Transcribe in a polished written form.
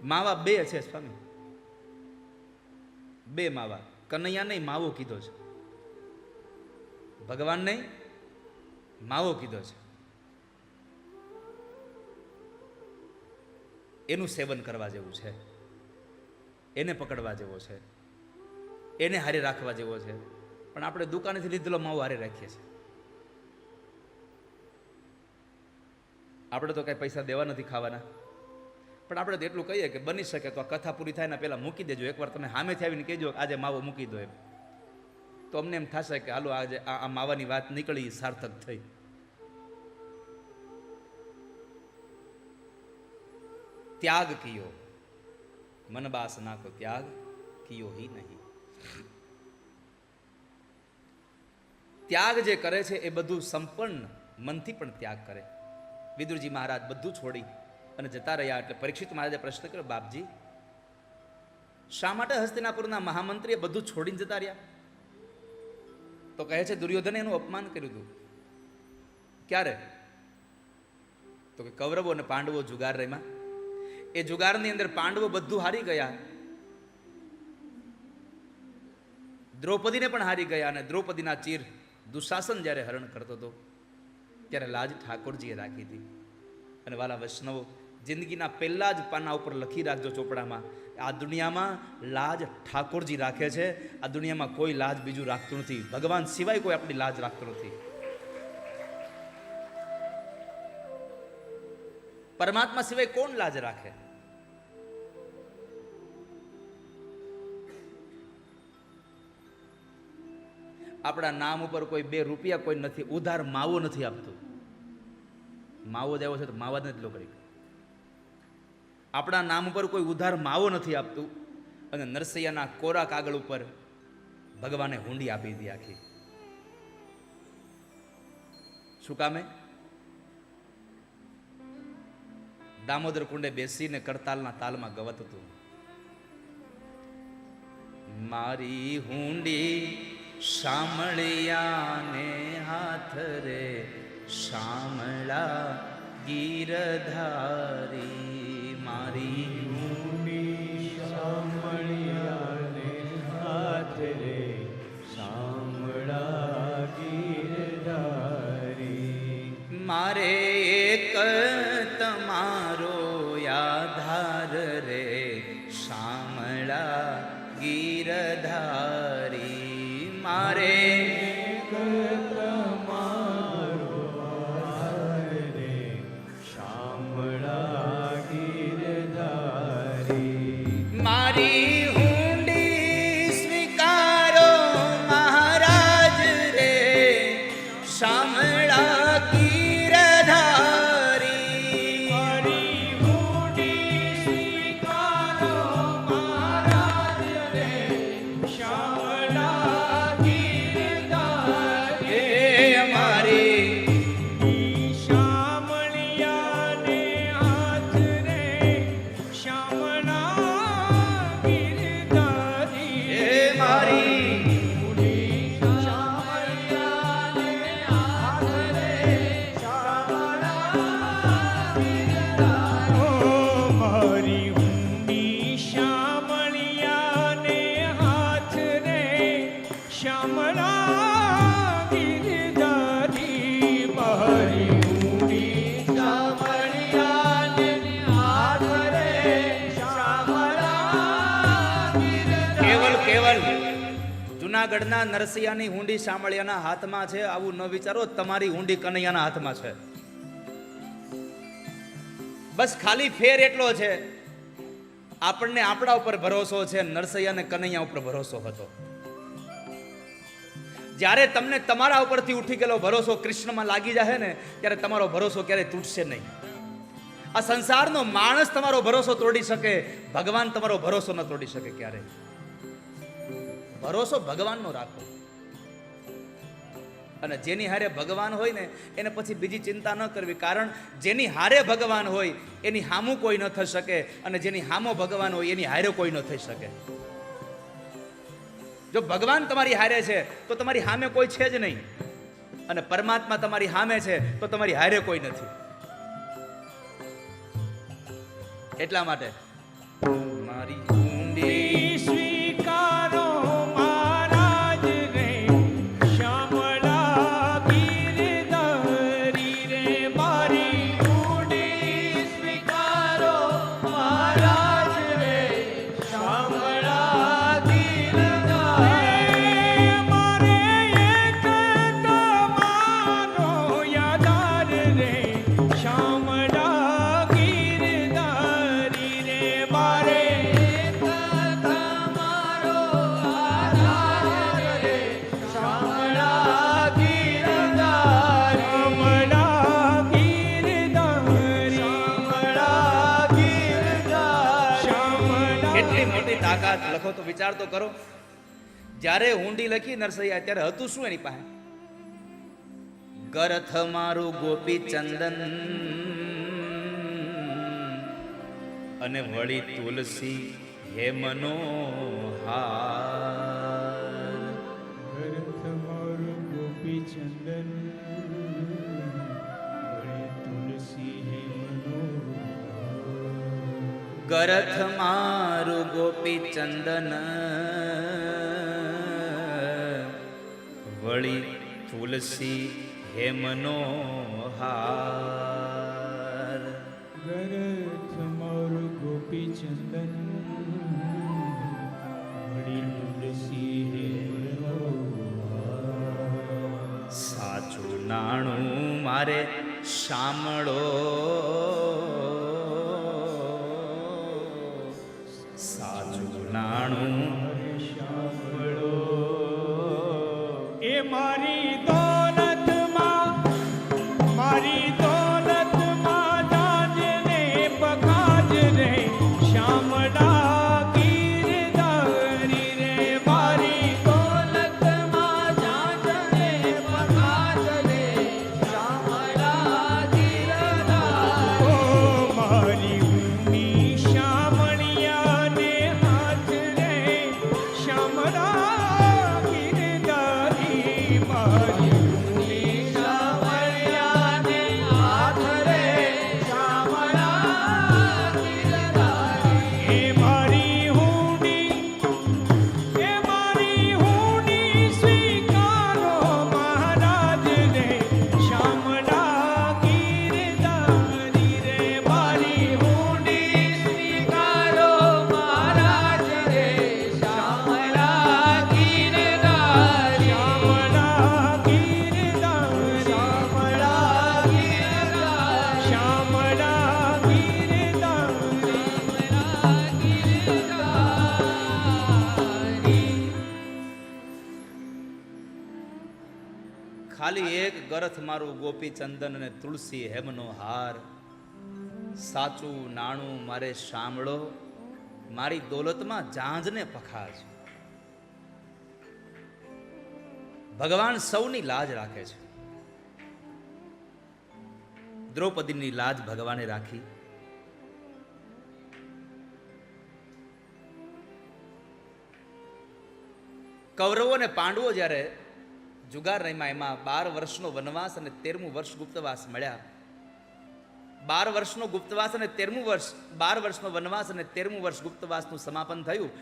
માવા બે છે સ્વામી, બે માવા. કનૈયા નહીં માવો કીધો છે, ભગવાન નહીં માવો કીધો છે. એનું સેવન કરવા જેવું છે, એને પકડવા જેવો છે, એને હારે રાખવા જેવો છે. પણ આપણે દુકાનેથી લીધેલો માવો હારે રાખીએ છીએ. આપણે તો કઈ પૈસા દેવા નથી ખાવાના, પણ આપણે તો એટલું કહીએ કે બની શકે તો આ કથા પૂરી થાય ને પહેલા મૂકી દેજો. એકવાર તમે સામેથી આવીને કહેજો આજે માવો મૂકી દો એમ, તો અમને એમ થશે કે હાલો આજે આ માવાની વાત નીકળી, સાર્થક થઈ. ત્યાગ કિયો મન બાસના કો ત્યાગ કિયો હી નહીં. ત્યાગ જે કરે છે એ બધું સંપન્ન મનથી પણ ત્યાગ કરે. વિદુરજી મહારાજ બધું છોડી અને જતા રહ્યા. એટલે પરીક્ષિત મહારાજે પ્રશ્ન કર્યો, બાપજી શા માટે હસ્તિનાપુરના મહામંત્રીએ બધું છોડીને જતા રહ્યા? તો કહે છે દુર્યોધને એનું અપમાન કર્યું હતું. ક્યારે? તો કે કૌરવો અને પાંડવો જુગાર રમ્યા. એ જુગારની અંદર પાંડવો બધું હારી ગયા, દ્રૌપદીને પણ હારી ગયા. અને દ્રૌપદીના ચીર દુશાસન જ્યારે હરણ કરતો હતો ત્યારે લાજ ઠાકોરજીએ રાખી હતી. અને વાલા વૈષ્ણવો, જિંદગીના પહેલા જ પાના ઉપર લખી રાખજો ચોપડામાં, આ દુનિયામાં લાજ ઠાકોરજી રાખે છે. આ દુનિયામાં કોઈ લાજ બીજું રાખતું નથી. ભગવાન સિવાય કોઈ આપણી લાજ રાખતું નથી. પરમાત્મા સિવાય કોણ લાજ રાખે? આપણા નામ ઉપર કોઈ 2 રૂપિયા કોઈ નથી, ઉધાર માવો નથી આપતું. માવો દેવો છે તો માવા જ નથી લો કરી. આપણા નામ ઉપર કોઈ ઉધાર માવો નથી આપતું. અને નરસૈયાના કોરા કાગળ ઉપર ભગવાને હુંડી આપી દીધી આખી. શું કામે? દામોદર કુંડે બેસીને કરતાલના તાલમાં ગવત હતું. મારી હુંડી શામળિયાને હાથ રે, શામળા ગીરધારી. મારી હુંડી શામળિયાને હાથ રે, શામળા ગીરધારી. મારે એક તમારો આધાર રે, શામળા ગીરધારી. મારે તમારો આધાર રે, શામળા ગીરધારી. મારી હુંડી સ્વીકારો મહારાજ રે, શામળા ગીરધારી. મારી હુંડી સ્વીકારો મહારાજ રે, શામળા ગીરધારી. મારી શામળિયાને હાથ રે, શામળા ગીરધારી. મારી શામળિયાને હાથ રે, શામળા ગીરધારી. મારી હુંડી શામળિયાને હાથ રે, શામળા ગીરધારી. મારી હુંડી શામળિયાને હાથ રે, શામળા ગીરધારી. કેવલ જુનાગઢના નરસિંહાની હુંડી શામળિયાના હાથમાં છે. આવું ન વિચારો તમારી હુંડી કનૈયાના હાથમાં છે. બસ ખાલી ફેર એટલો છે, આપણને આપણા ઉપર ભરોસો છે, નરસૈયાને કનૈયા ઉપર ભરોસો હતો. જ્યારે તમને તમારા ઉપરથી ઉઠી ગયેલો ભરોસો કૃષ્ણમાં લાગી જાય ને, ત્યારે તમારો ભરોસો ક્યારેય તૂટશે નહીં. આ સંસારનો માણસ તમારો ભરોસો તોડી શકે, ભગવાન તમારો ભરોસો ન તોડી શકે ક્યારેય. ભરોસો ભગવાનનો રાખો. અને જેની હારે ભગવાન હોય ને એને પછી બીજી ચિંતા ન કરવી. કારણ જેની હારે ભગવાન હોય એની હામું કોઈ ન થઈ શકે, અને જેની હામો ભગવાન હોય એની હારે કોઈ ન થઈ શકે. જો ભગવાન તમારી હારે છે તો તમારી સામે કોઈ છે જ નહીં, અને પરમાત્મા તમારી સામે છે તો તમારી હારે કોઈ નથી. એટલા માટે મારી ઊંડી સ્વીકારો મહારાજ રે શ્યામળા ગિરધારી રે મારી ઊંડી સ્વીકારો મહારાજ રે શ્યામળા ગિરધારી મારે એક તમારો યાદાર રે શ્યામળા ગિરધારી રે મારે એક તમારો આધાર રે શ્યામળા ગિરધારી શ્યામળા ગિરધારી શ્યામળા ગિરધારી શ્યામળા કેટલી મોટી તાકાત લખો તો વિચાર તો કરો. જ્યારે ઊંડી લખી નરસૈયા ત્યારે હતું શું એની પાસે? ગરથ મારું ગોપી ચંદન અને વળી તુલસી હે મનોહાર. ભરત મારું ગોપી ચંદન વળે તુલસી હે મનોહર. ગરથ મારું ગોપી ચંદન વળી તુલસી હે મનોહાર. ગરથ મારું ગોપી ચંદન વળી તુલસી હે મનોહર. સાચું નાણું મારે શામળો, સાચું નાણું એ મારી દોલતમાં મારી દોલતમાં જાજને પખાજ રે શ્યામળા ગિરધારી રે મારી દોલતમાં જાજને પખાજ રે શ્યામળા ગિરધારી. ઓ મારી ઊંડી શ્યામળિયાને હાથ રે શ્યામળા ગિરધારી મારી ઊંડી શ્યામળિયાને હાથ રે શ્યામળા ગિરધારી. એ મારી ઊંડી સ્વીકારો મહારાજ રે શ્યામળા ગિરધારી રે મારી ઊંડી સ્વીકારો મહારાજ રે શ્યામળા ગિરધારી. શ્યામળા ગિરધારી શ્યામળા ગિરધારી શ્યામળા ગિરધારી. ખાલી એક ગરથ મારું ગોપી ચંદન અને તુલસી હેમનો હાર. સાચું નાણું મારે શામળો, મારી દોલતમાં જાંજને પખાજ. ભગવાન સૌની લાજ રાખે છે. દ્રૌપદીની લાજ ભગવાને રાખી. કૌરવો અને પાંડવો જ્યારે જુગાર રમ્યા એમાં 12 વર્ષનો વનવાસ અને 13મું વર્ષ ગુપ્તવાસ મળ્યા. 12 વર્ષનો ગુપ્તવાસ અને 13મું વર્ષ 12 વર્ષનો વનવાસ અને 13મું વર્ષ ગુપ્તવાસનું સમાપન થયું